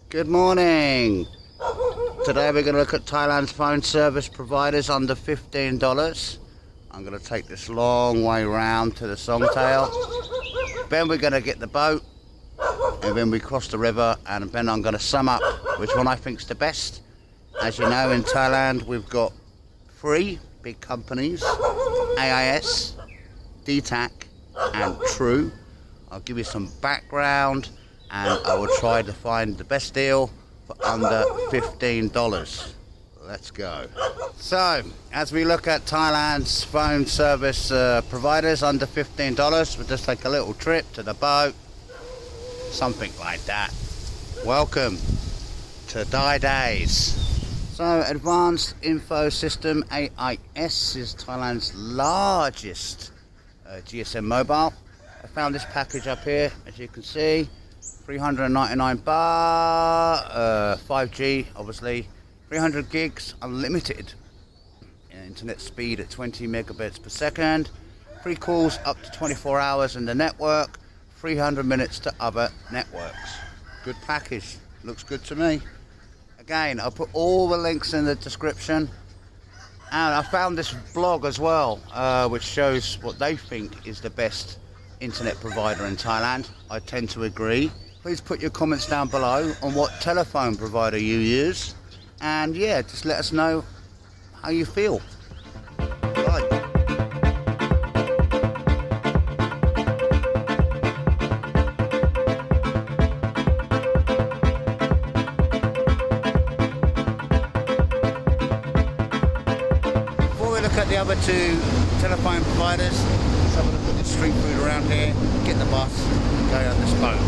Good morning. Today we're going to look at Thailand's phone service providers under $15. I'm going to take this long way round to the Songthaew. Then we're going to get the boat, and then we cross the river, and then I'm going to sum up which one I think is the best. As you know, in Thailand we've got 3 big companies: AIS, Dtac and True. I'll give you some background, and I will try to find the best deal for under $15. Let's go. So, as we look at Thailand's phone service providers under $15, we'll just take a little trip to the boat, something like that. Welcome to Thai Days. So, Advanced Info System AIS is Thailand's largest GSM mobile. I found this package up here, as you can see, 399 baht, 5G obviously, 300 gigs unlimited, internet speed at 20 megabits per second, free calls up to 24 hours in the network, 300 minutes to other networks. Good package, looks good to me. Again, I'll put all the links in the description, and I found this blog as well, which shows what they think is the best internet provider in Thailand. I tend to agree. Please put your comments down below on what telephone provider you use, and yeah, just let us know how you feel. Bye. Before we look at the other 2 telephone providers, let's have a look at the street food around here, get the bus, go on this boat.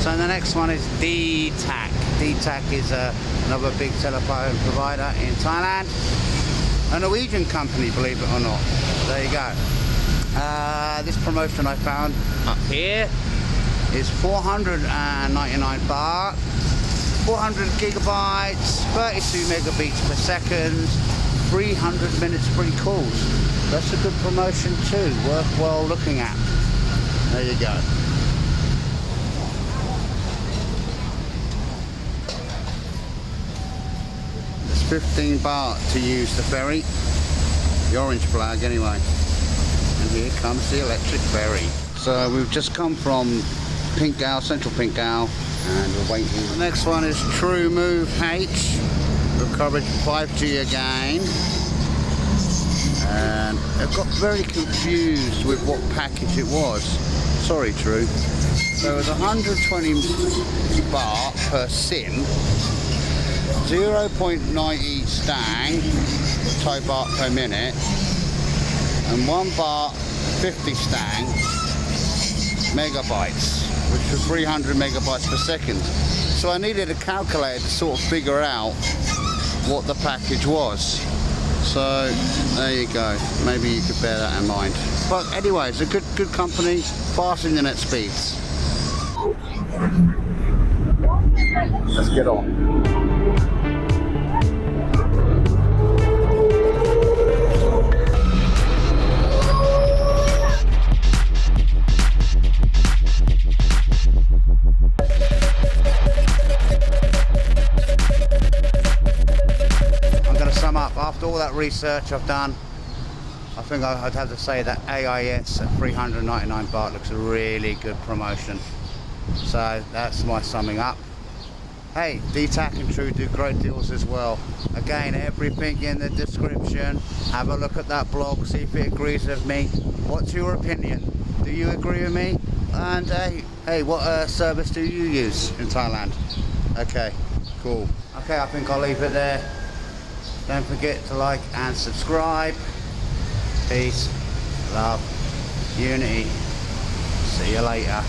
So the next one is Dtac. Dtac is another big telephone provider in Thailand. A Norwegian company, believe it or not. There you go. This promotion I found up here is 499 baht, 400 gigabytes, 32 megabits per second, 300 minutes free calls. That's a good promotion too, worthwhile looking at. There you go. It's 15 baht to use the ferry, the orange flag anyway. And here comes the electric ferry. So we've just come from Central Pinkgao, and we're waiting. The next one is True Move H, with coverage 5G again. And I got very confused with what package it was. Sorry, True. So it was 120 baht per SIM, 0.90 stang, Thai baht per minute, and 1 baht 50 stang megabytes, which was 300 megabytes per second. So I needed a calculator to sort of figure out what the package was. So there you go. Maybe you could bear that in mind. But anyway, it's a good company, fast internet speeds. Let's get on. After all that research I've done, I think I'd have to say that AIS at 399 baht looks a really good promotion. So that's my summing up. Hey, Dtac and True do great deals as well. Again, everything in the description. Have a look at that blog, see if it agrees with me. What's your opinion? Do you agree with me? And hey, what service do you use in Thailand? Okay, cool. Okay, I think I'll leave it there. Don't forget to like and subscribe. Peace, love. Unity. See you later.